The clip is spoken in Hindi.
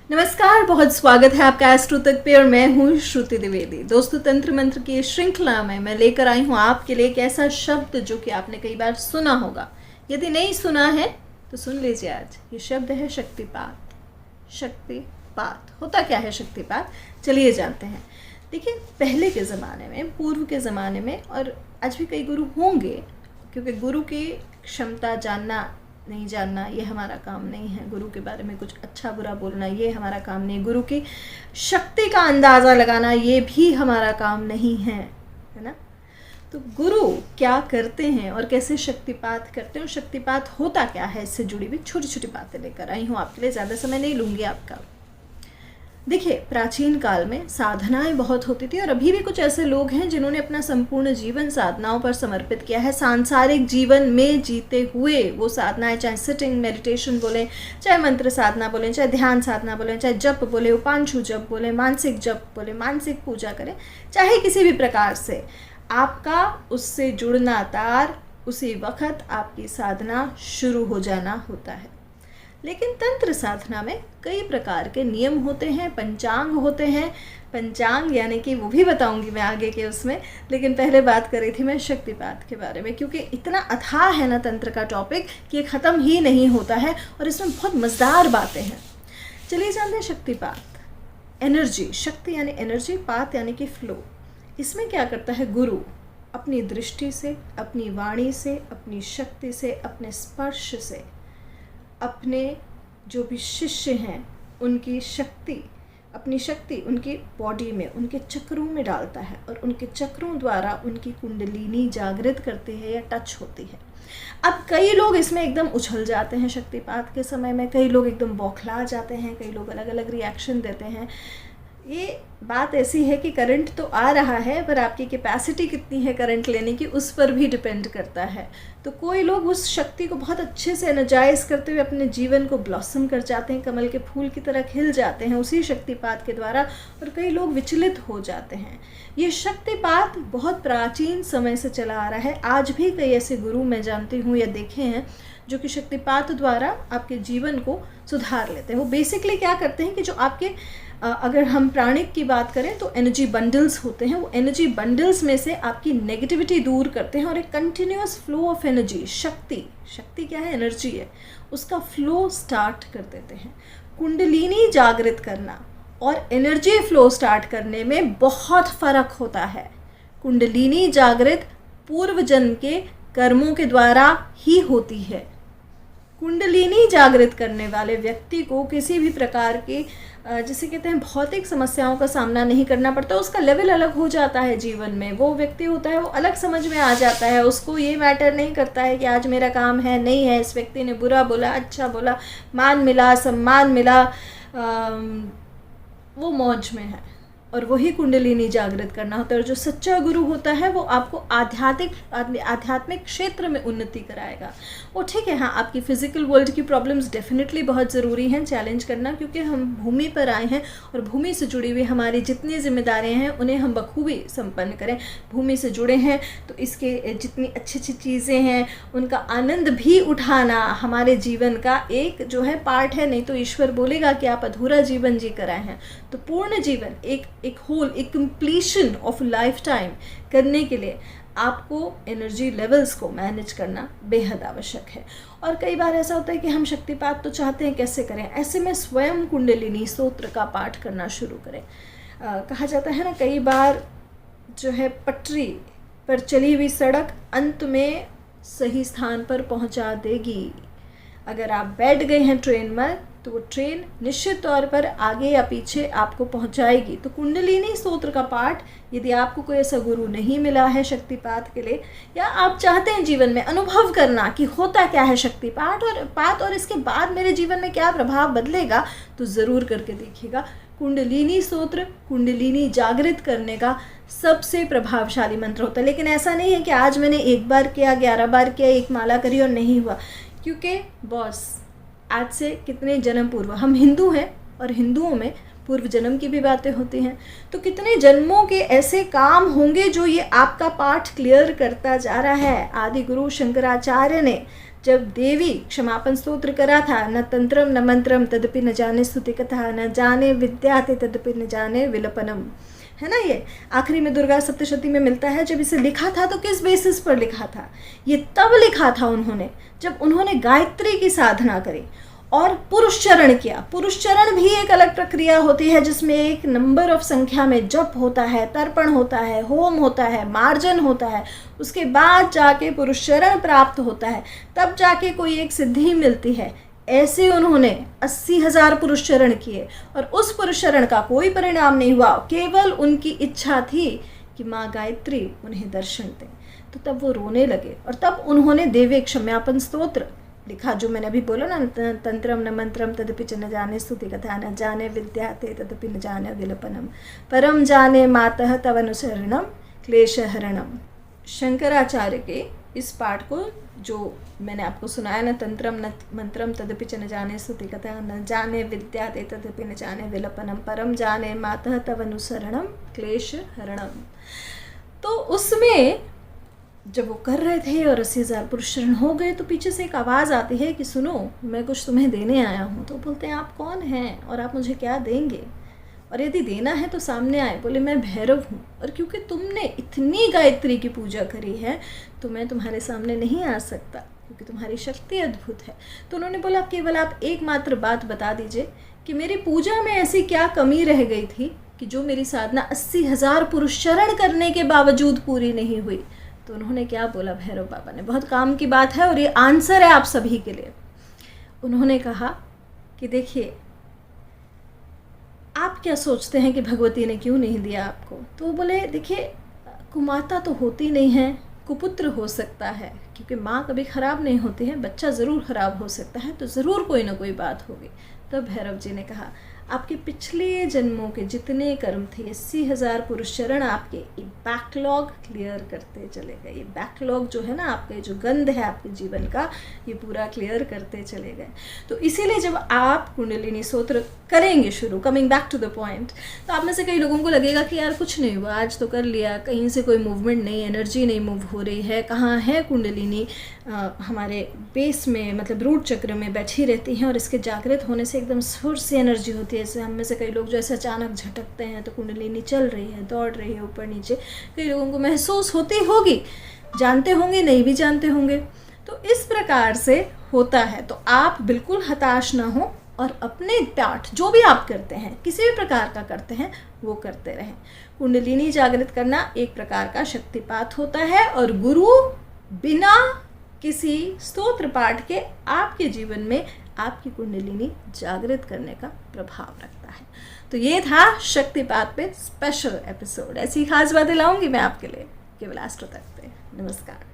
नमस्कार, बहुत स्वागत है आपका एस्ट्रो तक पे और मैं हूँ श्रुति द्विवेदी। दोस्तों, तंत्र मंत्र की श्रृंखला में मैं लेकर आई हूँ आपके लिए एक ऐसा शब्द जो कि आपने कई बार सुना होगा। यदि नहीं सुना है तो सुन लीजिए। आज ये शब्द है शक्तिपात। शक्तिपात होता क्या है शक्तिपात, चलिए जानते हैं। देखिए, पहले के ज़माने में, पूर्व के ज़माने में, और आज भी कई गुरु होंगे, क्योंकि गुरु की क्षमता जानना नहीं जानना ये हमारा काम नहीं है। गुरु के बारे में कुछ अच्छा बुरा बोलना ये हमारा काम नहीं है। गुरु की शक्ति का अंदाज़ा लगाना ये भी हमारा काम नहीं है ना। तो गुरु क्या करते हैं और कैसे शक्तिपात करते हैं और शक्तिपात होता क्या है, इससे जुड़ी हुई छोटी छोटी बातें लेकर आई हूँ आपके लिए। ज़्यादा समय नहीं लूँगी आपका। देखिए, प्राचीन काल में साधनाएं बहुत होती थी और अभी भी कुछ ऐसे लोग हैं जिन्होंने अपना संपूर्ण जीवन साधनाओं पर समर्पित किया है। सांसारिक जीवन में जीते हुए वो साधनाएं, चाहे सिटिंग मेडिटेशन बोलें, चाहे मंत्र साधना बोलें, चाहे ध्यान साधना बोलें, चाहे जप बोले, उपांशु जप बोले, मानसिक जप बोले, मानसिक पूजा करें, चाहे किसी भी प्रकार से आपका उससे जुड़ना तार उसी वक्त आपकी साधना शुरू हो जाना होता है। लेकिन तंत्र साधना में कई प्रकार के नियम होते हैं, पंचांग होते हैं। पंचांग यानी कि वो भी बताऊंगी मैं आगे के उसमें, लेकिन पहले बात कर रही थी मैं शक्तिपात के बारे में, क्योंकि इतना अथाह है ना तंत्र का टॉपिक कि ये ख़त्म ही नहीं होता है और इसमें बहुत मज़ेदार बातें हैं। चलिए जानते हैं शक्तिपात। एनर्जी, शक्ति यानी एनर्जी, पात यानी कि फ्लो। इसमें क्या करता है गुरु अपनी दृष्टि से, अपनी वाणी से, अपनी शक्ति से, अपने स्पर्श से अपने जो भी शिष्य हैं उनकी शक्ति, अपनी शक्ति उनकी बॉडी में, उनके चक्रों में डालता है और उनके चक्रों द्वारा उनकी कुंडलिनी जागृत करती है या टच होती है। अब कई लोग इसमें एकदम उछल जाते हैं शक्तिपात के समय में, कई लोग एकदम बौखला जाते हैं, कई लोग अलग अलग रिएक्शन देते हैं। ये बात ऐसी है कि करंट तो आ रहा है, पर आपकी कैपेसिटी कितनी है करंट लेने की उस पर भी डिपेंड करता है। तो कोई लोग उस शक्ति को बहुत अच्छे से एनर्जाइज करते हुए अपने जीवन को ब्लॉसम कर जाते हैं, कमल के फूल की तरह खिल जाते हैं उसी शक्तिपात के द्वारा, और कई लोग विचलित हो जाते हैं। ये शक्तिपात बहुत प्राचीन समय से चला आ रहा है। आज भी कई ऐसे गुरु मैं जानती हूँ या देखे हैं जो कि शक्तिपात द्वारा आपके जीवन को सुधार लेते हैं। वो बेसिकली क्या करते हैं कि जो आपके अगर हम प्राणिक की बात करें तो एनर्जी बंडल्स होते हैं, वो एनर्जी बंडल्स में से आपकी नेगेटिविटी दूर करते हैं और एक कंटिन्यूअस फ्लो ऑफ एनर्जी, शक्ति क्या है, एनर्जी है, उसका फ्लो स्टार्ट कर देते हैं। कुंडलिनी जागृत करना और एनर्जी फ्लो स्टार्ट करने में बहुत फ़र्क होता है। कुंडलिनी जागृत पूर्व जन्म के कर्मों के द्वारा ही होती है। कुंडलिनी जागृत करने वाले व्यक्ति को किसी भी प्रकार के जिसे कहते हैं भौतिक समस्याओं का सामना नहीं करना पड़ता। उसका लेवल अलग हो जाता है जीवन में। वो व्यक्ति होता है वो अलग समझ में आ जाता है। उसको ये मैटर नहीं करता है कि आज मेरा काम है नहीं है, इस व्यक्ति ने बुरा बोला, अच्छा बोला, मान मिला, सम्मान मिला, वो मौज में है। और वही कुंडलिनी जागृत करना होता है। और जो सच्चा गुरु होता है वो आपको आध्यात्मिक क्षेत्र में उन्नति कराएगा। वो ठीक है, हाँ, आपकी फिजिकल वर्ल्ड की प्रॉब्लम्स डेफिनेटली बहुत ज़रूरी हैं चैलेंज करना, क्योंकि हम भूमि पर आए हैं और भूमि से जुड़ी हुई हमारी जितनी जिम्मेदारियां हैं उन्हें हम बखूबी संपन्न करें। भूमि से जुड़े हैं तो इसके जितनी अच्छी अच्छी चीज़ें हैं उनका आनंद भी उठाना हमारे जीवन का एक जो है पार्ट है। नहीं तो ईश्वर बोलेगा कि आप अधूरा जीवन जी कर आए हैं। तो पूर्ण जीवन, एक होल, एक कंप्लीशन ऑफ लाइफ टाइम करने के लिए आपको एनर्जी लेवल्स को मैनेज करना बेहद आवश्यक है। और कई बार ऐसा होता है कि हम शक्तिपात तो चाहते हैं, कैसे करें? ऐसे में स्वयं कुंडलिनी स्तोत्र का पाठ करना शुरू करें। कहा जाता है ना, कई बार जो है पटरी पर चली हुई सड़क अंत में सही स्थान पर पहुंचा देगी। अगर आप बैठ गए हैं ट्रेन में तो वो ट्रेन निश्चित तौर पर आगे या पीछे आपको पहुंचाएगी। तो कुंडलिनी स्तोत्र का पाठ, यदि आपको कोई ऐसा गुरु नहीं मिला है शक्तिपात के लिए, या आप चाहते हैं जीवन में अनुभव करना कि होता क्या है शक्तिपात और इसके बाद मेरे जीवन में क्या प्रभाव बदलेगा, तो ज़रूर करके देखिएगा। कुंडलिनी स्तोत्र कुंडलिनी जागृत करने का सबसे प्रभावशाली मंत्र होता है। लेकिन ऐसा नहीं है कि आज मैंने एक बार किया, 11 बार किया, एक माला करी और नहीं हुआ, क्योंकि बॉस आज से कितने जन्म पूर्व, हम हिंदू हैं और हिंदुओं में पूर्व जन्म की भी बातें होती हैं। तो कितने जन्मों के ऐसे काम होंगे जो ये आपका पाठ क्लियर करता जा रहा है। आदि गुरु शंकराचार्य ने जब देवी क्षमापन स्तोत्र करा था, न तंत्रम न मंत्रम तदपि न जाने स्तुति कथा, न जाने विद्याते तदपि न जाने विलपनम, है ना। ये आखिरी में दुर्गा सप्तशती में मिलता है। जब इसे लिखा था तो किस बेसिस पर लिखा था? ये तब लिखा था उन्होंने जब उन्होंने गायत्री की साधना करी और पुरुष चरण किया। पुरुष चरण भी एक अलग प्रक्रिया होती है जिसमें एक नंबर ऑफ संख्या में जप होता है, तर्पण होता है, होम होता है, मार्जन होता है, उसके बाद जाके पुरुष चरण प्राप्त होता है, तब जाके कोई एक सिद्धि मिलती है। ऐसे उन्होंने 80,000 पुरुष चरण किए और उस पुरुष चरण का कोई परिणाम नहीं हुआ, केवल उनकी इच्छा थी कि माँ गायत्री उन्हें दर्शन दें। तो तब वो रोने लगे और तब उन्होंने देवी क्षमापन स्तोत्र लिखा, जो मैंने अभी बोला ना, तंत्रम न मंत्रम तदपि च न जाने स्तुति कथा, न जाने विद्याते तदपि न जाने विलपनम, परम जाने मातः तव अनुसरणम क्लेशहरणम। शंकराचार्य के इस पाठ को जो मैंने आपको सुनाया ना, तंत्रम न मंत्रम तदपि च न जाने स्तुति कथा, न जाने विद्याते तदपि न जाने विलपनम, परम जाने मातः तव अनुसरणम क्लेशहरणम। तो उसमें जब वो कर रहे थे और 80,000 पुरुष चरण हो गए तो पीछे से एक आवाज़ आती है कि सुनो, मैं कुछ तुम्हें देने आया हूँ। तो बोलते हैं आप कौन हैं और आप मुझे क्या देंगे, और यदि देना है तो सामने आए। बोले मैं भैरव हूँ और क्योंकि तुमने इतनी गायत्री की पूजा करी है तो मैं तुम्हारे सामने नहीं आ सकता क्योंकि तुम्हारी शक्ति अद्भुत है। तो उन्होंने बोला केवल आप एकमात्र बात बता दीजिए कि मेरी पूजा में ऐसी क्या कमी रह गई थी कि जो मेरी साधना 80,000 पुरुष चरण करने के बावजूद पूरी नहीं हुई। तो उन्होंने क्या बोला भैरव बाबा ने, बहुत काम की बात है और ये आंसर है आप सभी के लिए। उन्होंने कहा कि देखिए आप क्या सोचते हैं कि भगवती ने क्यों नहीं दिया आपको। तो वो बोले देखिए कुमाता तो होती नहीं है, कुपुत्र हो सकता है, क्योंकि माँ कभी ख़राब नहीं होती है, बच्चा ज़रूर ख़राब हो सकता है, तो ज़रूर कोई ना कोई बात होगी। तब भैरव जी ने कहा आपके पिछले जन्मों के जितने कर्म थे, 80,000 पुरुष चरण आपके ये बैकलॉग क्लियर करते चले गए। ये बैकलॉग जो है ना, आपके जो गंध है आपके जीवन का, ये पूरा क्लियर करते चले गए। तो इसीलिए जब आप कुंडलिनी स्तोत्र करेंगे शुरू, coming back to the point, तो आप में से कई लोगों को लगेगा कि यार कुछ नहीं हुआ, आज तो कर लिया, कहीं से कोई मूवमेंट नहीं, एनर्जी नहीं मूव हो रही है, कहाँ है कुंडलिनी, हमारे बेस में मतलब रूट चक्र में बैठी रहती हैं और इसके जागृत होने से एकदम सुर से एनर्जी होती है। जैसे हम में से कई लोग जो ऐसे अचानक झटकते हैं तो कुंडलिनी चल रही है, दौड़ रही है ऊपर नीचे, कई लोगों को महसूस होती होगी, जानते होंगे, नहीं भी जानते होंगे। तो इस प्रकार से होता है। तो आप बिल्कुल हताश ना हो और अपने पाठ जो भी आप करते हैं, किसी भी प्रकार का करते हैं, वो करते रहें। कुंडलिनी जागृत करना एक प्रकार का शक्तिपात होता है और गुरु बिना किसी स्तोत्र पाठ के आपके जीवन में आपकी कुंडलिनी जागृत करने का प्रभाव रखता है। तो ये था शक्तिपात पे स्पेशल एपिसोड। ऐसी खास बातें लाऊंगी मैं आपके लिए केवल एस्ट्रो तक पे। नमस्कार।